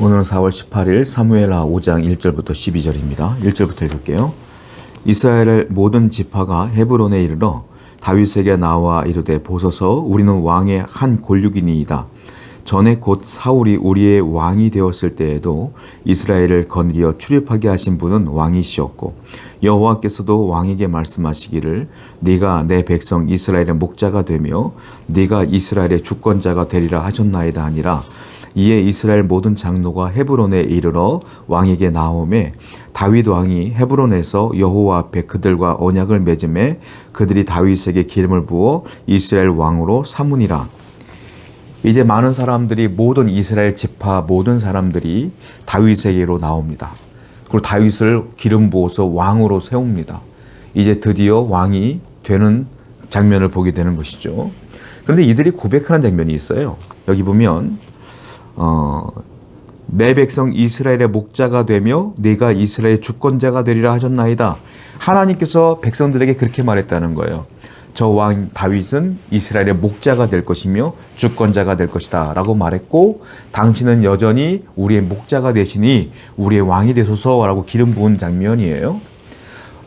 오늘은 4월 18일 사무엘하 5장 1절부터 12절입니다. 1절부터 읽을게요. 이스라엘의 모든 지파가 헤브론에 이르러 다윗에게 나와 이르되 보소서 우리는 왕의 한 골육이니이다. 전에 곧 사울이 우리의 왕이 되었을 때에도 이스라엘을 거느려 출입하게 하신 분은 왕이시었고 여호와께서도 왕에게 말씀하시기를 네가 내 백성 이스라엘의 목자가 되며 네가 이스라엘의 주권자가 되리라 하셨나이다 하니라. 이에 이스라엘 모든 장로가 헤브론에 이르러 왕에게 나오매 다윗 왕이 헤브론에서 여호와 앞에 그들과 언약을 맺음에 그들이 다윗에게 기름을 부어 이스라엘 왕으로 삼으니라. 이제 많은 사람들이 모든 이스라엘 지파 모든 사람들이 다윗에게로 나옵니다. 그리고 다윗을 기름 부어서 왕으로 세웁니다. 이제 드디어 왕이 되는 장면을 보게 되는 것이죠. 그런데 이들이 고백하는 장면이 있어요. 여기 보면 내 백성 이스라엘의 목자가 되며 네가 이스라엘의 주권자가 되리라 하셨나이다. 하나님께서 백성들에게 그렇게 말했다는 거예요. 저 왕 다윗은 이스라엘의 목자가 될 것이며 주권자가 될 것이다 라고 말했고 당신은 여전히 우리의 목자가 되시니 우리의 왕이 되소서라고 기름 부은 장면이에요.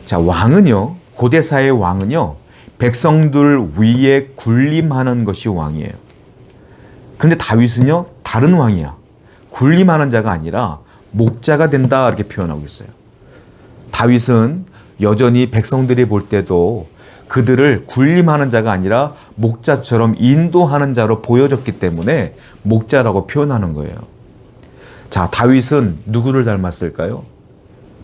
자, 왕은요, 고대사의 왕은요, 백성들 위에 군림하는 것이 왕이에요. 그런데 다윗은요, 다른 왕이야. 군림하는 자가 아니라 목자가 된다 이렇게 표현하고 있어요. 다윗은 여전히 백성들이 볼 때도 그들을 군림하는 자가 아니라 목자처럼 인도하는 자로 보여졌기 때문에 목자라고 표현하는 거예요. 자, 다윗은 누구를 닮았을까요?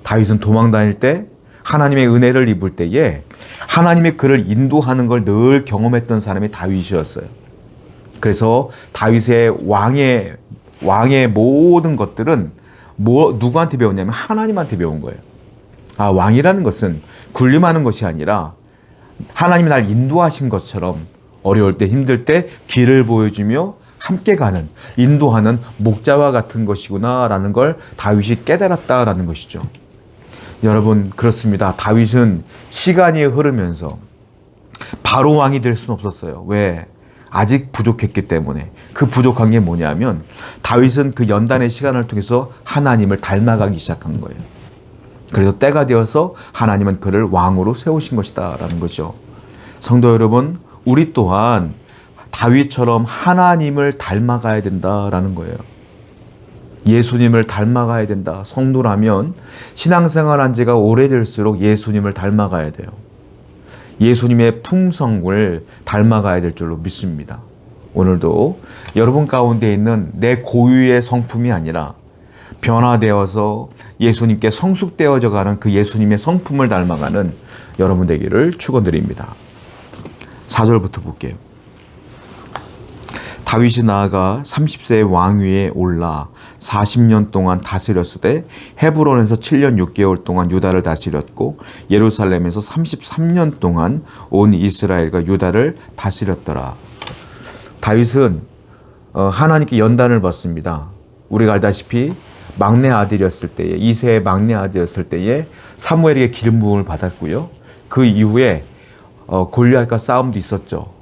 다윗은 도망 다닐 때 하나님의 은혜를 입을 때에 하나님의 그를 인도하는 걸 늘 경험했던 사람이 다윗이었어요. 그래서 다윗의 왕의 모든 것들은 누구한테 배웠냐면 하나님한테 배운 거예요. 왕이라는 것은 군림하는 것이 아니라 하나님이 날 인도하신 것처럼 어려울 때 힘들 때 길을 보여주며 함께 가는 인도하는 목자와 같은 것이구나라는 걸 다윗이 깨달았다라는 것이죠. 여러분, 그렇습니다. 다윗은 시간이 흐르면서 바로 왕이 될 수는 없었어요. 왜? 아직 부족했기 때문에. 그 부족한 게 뭐냐면 다윗은 그 연단의 시간을 통해서 하나님을 닮아가기 시작한 거예요. 그래서 때가 되어서 하나님은 그를 왕으로 세우신 것이다 라는 거죠. 성도 여러분, 우리 또한 다윗처럼 하나님을 닮아가야 된다라는 거예요. 예수님을 닮아가야 된다. 성도라면 신앙생활한 지가 오래될수록 예수님을 닮아가야 돼요. 예수님의 품성을 닮아가야 될 줄로 믿습니다. 오늘도 여러분 가운데 있는 내 고유의 성품이 아니라 변화되어서 예수님께 성숙되어져 가는 그 예수님의 성품을 닮아가는 여러분 되기를 축원드립니다. 4절부터 볼게요. 다윗이 나아가 30세의 왕위에 올라 40년 동안 다스렸을 때 헤브론에서 7년 6개월 동안 유다를 다스렸고 예루살렘에서 33년 동안 온 이스라엘과 유다를 다스렸더라. 다윗은 하나님께 연단을 받습니다. 우리가 알다시피 막내 아들이었을 때에, 이세의 막내 아들이었을 때에 사무엘에게 기름 부음을 받았고요. 그 이후에 골리앗과 싸움도 있었죠.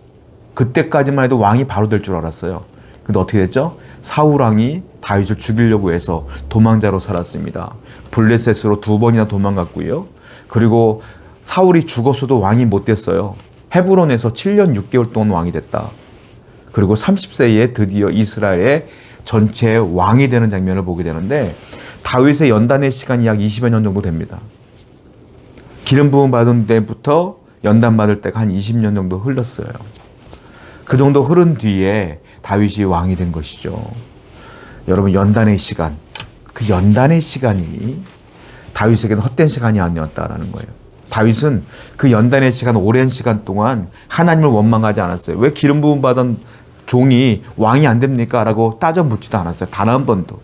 그때까지만 해도 왕이 바로 될 줄 알았어요. 근데 어떻게 됐죠? 사울 왕이 다윗을 죽이려고 해서 도망자로 살았습니다. 블레셋으로 2번이나 도망갔고요. 그리고 사울이 죽었어도 왕이 못 됐어요. 헤브론에서 7년 6개월 동안 왕이 됐다. 그리고 30세에 드디어 이스라엘의 전체 왕이 되는 장면을 보게 되는데 다윗의 연단의 시간이 약 20여 년 정도 됩니다. 기름 부음 받은 때부터 연단 받을 때가 한 20년 정도 흘렀어요. 그 정도 흐른 뒤에 다윗이 왕이 된 것이죠. 여러분, 연단의 시간, 그 연단의 시간이 다윗에게는 헛된 시간이 아니었다라는 거예요. 다윗은 그 연단의 시간, 오랜 시간 동안 하나님을 원망하지 않았어요. 왜 기름 부음 받은 종이 왕이 안 됩니까? 라고 따져 묻지도 않았어요. 단 한 번도.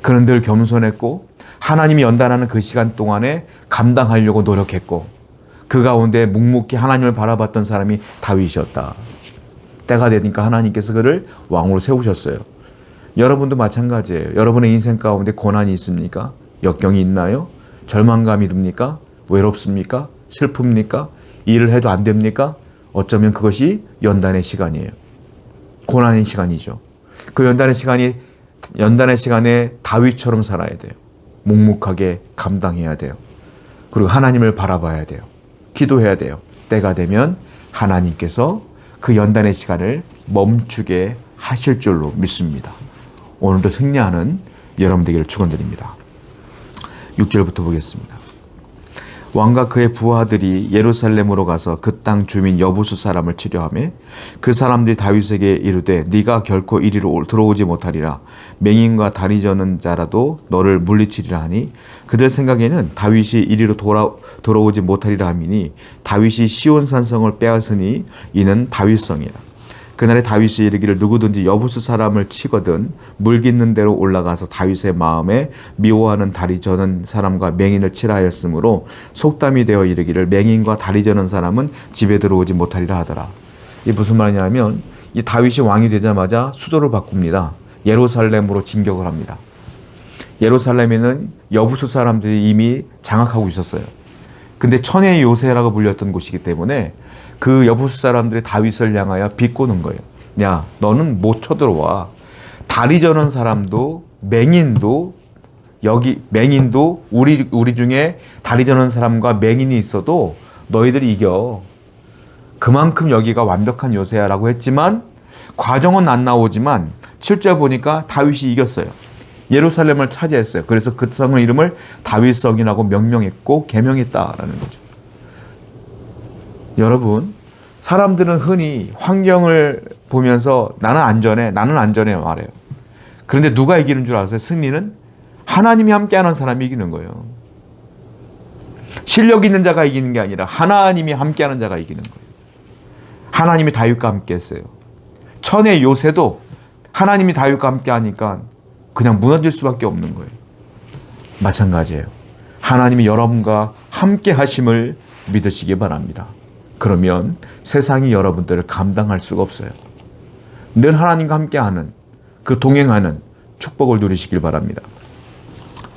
그는 늘 겸손했고 하나님이 연단하는 그 시간 동안에 감당하려고 노력했고 그 가운데 묵묵히 하나님을 바라봤던 사람이 다윗이었다. 때가 되니까 하나님께서 그를 왕으로 세우셨어요. 여러분도 마찬가지예요. 여러분의 인생 가운데 고난이 있습니까? 역경이 있나요? 절망감이 듭니까? 외롭습니까? 슬픕니까? 일을 해도 안 됩니까? 어쩌면 그것이 연단의 시간이에요. 고난의 시간이죠. 그 연단의 시간이 연단의 시간에 다윗처럼 살아야 돼요. 묵묵하게 감당해야 돼요. 그리고 하나님을 바라봐야 돼요. 기도해야 돼요. 때가 되면 하나님께서 그 연단의 시간을 멈추게 하실 줄로 믿습니다. 오늘도 승리하는 여러분 되기를 축원드립니다. 6절부터 보겠습니다. 왕과 그의 부하들이 예루살렘으로 가서 그 땅 주민 여부수 사람을 치려하며 그 사람들이 다윗에게 이르되 네가 결코 이리로 들어오지 못하리라. 맹인과 다리 저는 자라도 너를 물리치리라 하니 그들 생각에는 다윗이 이리로 돌아오지 못하리라 하미니 다윗이 시온 산성을 빼앗으니 이는 다윗성이라. 그날에 다윗이 이르기를 누구든지 여부수 사람을 치거든 물깃는 대로 올라가서 다윗의 마음에 미워하는 다리 저는 사람과 맹인을 치라 하였으므로 속담이 되어 이르기를 맹인과 다리 저는 사람은 집에 들어오지 못하리라 하더라. 이게 무슨 말이냐면 이 다윗이 왕이 되자마자 수도를 바꿉니다. 예루살렘으로 진격을 합니다. 예루살렘에는 여부수 사람들이 이미 장악하고 있었어요. 근데 천의 요새라고 불렸던 곳이기 때문에 그 여부수 사람들이 다윗을 향하여 비꼬는 거예요. 야, 너는 못 쳐들어와. 다리 저는 사람도 맹인도 우리 중에 다리 저는 사람과 맹인이 있어도 너희들이 이겨. 그만큼 여기가 완벽한 요새야라고 했지만 과정은 안 나오지만 7절 보니까 다윗이 이겼어요. 예루살렘을 차지했어요. 그래서 그 성의 이름을 다윗성이라고 명명했고 계명했다라는 거죠. 여러분, 사람들은 흔히 환경을 보면서 나는 안전해 말해요. 그런데 누가 이기는 줄 아세요? 승리는 하나님이 함께하는 사람이 이기는 거예요. 실력 있는 자가 이기는 게 아니라 하나님이 함께하는 자가 이기는 거예요. 하나님이 다윗과 함께 했어요. 천의 요새도 하나님이 다윗과 함께 하니까 그냥 무너질 수밖에 없는 거예요. 마찬가지예요. 하나님이 여러분과 함께 하심을 믿으시기 바랍니다. 그러면 세상이 여러분들을 감당할 수가 없어요. 늘 하나님과 함께하는 그 동행하는 축복을 누리시길 바랍니다.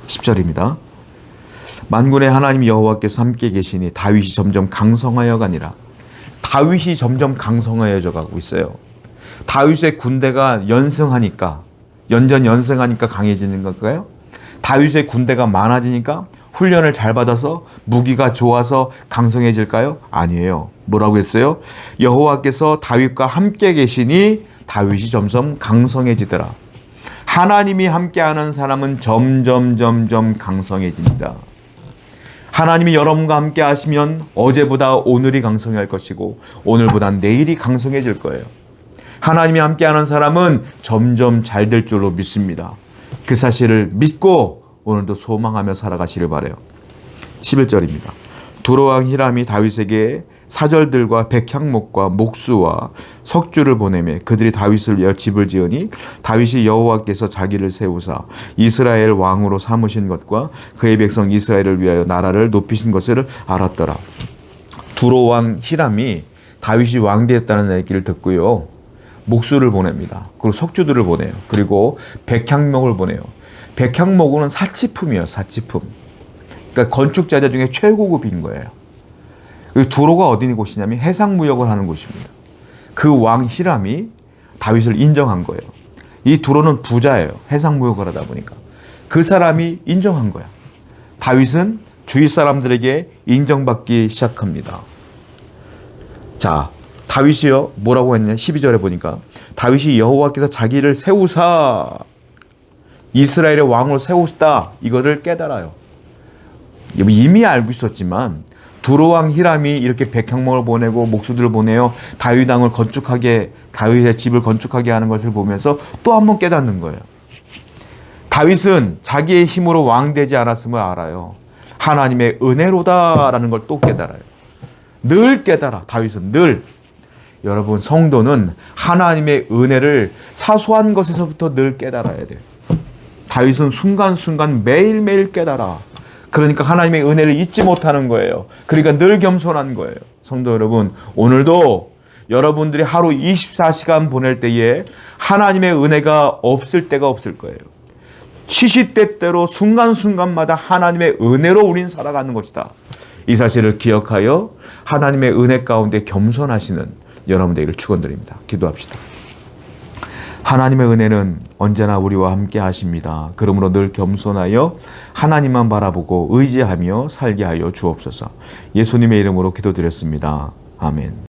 10절입니다. 만군의 하나님 여호와께서 함께 계시니 다윗이 점점 강성하여 가니라. 다윗이 점점 강성하여져 가고 있어요. 다윗의 군대가 연승하니까 강해지는 걸까요? 다윗의 군대가 많아지니까 훈련을 잘 받아서 무기가 좋아서 강성해질까요? 아니에요. 뭐라고 했어요? 여호와께서 다윗과 함께 계시니 다윗이 점점 강성해지더라. 하나님이 함께하는 사람은 점점 강성해집니다. 하나님이 여러분과 함께 하시면 어제보다 오늘이 강성할 것이고 오늘보다 내일이 강성해질 거예요. 하나님이 함께하는 사람은 점점 잘 될 줄로 믿습니다. 그 사실을 믿고 오늘도 소망하며 살아가시길 바라요. 11절입니다. 두로왕 히람이 다윗에게 사절들과 백향목과 목수와 석주를 보내매 그들이 다윗을 위하여 집을 지으니 다윗이 여호와께서 자기를 세우사 이스라엘 왕으로 삼으신 것과 그의 백성 이스라엘을 위하여 나라를 높이신 것을 알았더라. 두로왕 히람이 다윗이 왕 되었다는 얘기를 듣고요. 목수를 보냅니다. 그리고 석주들을 보내요. 그리고 백향목을 보내요. 백향목은 사치품이에요. 사치품. 그러니까 건축자재 중에 최고급인 거예요. 두로가 어디 있는 곳이냐면 해상무역을 하는 곳입니다. 그 왕 히람이 다윗을 인정한 거예요. 이 두로는 부자예요. 해상무역을 하다 보니까. 그 사람이 인정한 거야. 다윗은 주위 사람들에게 인정받기 시작합니다. 자, 다윗이요 뭐라고 했냐? 12절에 보니까 다윗이 여호와께서 자기를 세우사 이스라엘의 왕으로 세우시다 이거를 깨달아요. 이미 알고 있었지만 두로왕 히람이 이렇게 백향목을 보내고 목수들을 보내요. 다윗의 집을 건축하게 하는 것을 보면서 또 한 번 깨닫는 거예요. 다윗은 자기의 힘으로 왕 되지 않았음을 알아요. 하나님의 은혜로다라는 걸 또 깨달아요. 늘 깨달아. 다윗은 늘. 여러분, 성도는 하나님의 은혜를 사소한 것에서부터 늘 깨달아야 돼요. 다윗은 순간순간 매일매일 깨달아. 그러니까 하나님의 은혜를 잊지 못하는 거예요. 그러니까 늘 겸손한 거예요. 성도 여러분, 오늘도 여러분들이 하루 24시간 보낼 때에 하나님의 은혜가 없을 때가 없을 거예요. 시시때때로 순간순간마다 하나님의 은혜로 우린 살아가는 것이다. 이 사실을 기억하여 하나님의 은혜 가운데 겸손하시는 여러분 되기를 축원드립니다. 기도합시다. 하나님의 은혜는 언제나 우리와 함께 하십니다. 그러므로 늘 겸손하여 하나님만 바라보고 의지하며 살게 하여 주옵소서. 예수님의 이름으로 기도드렸습니다. 아멘.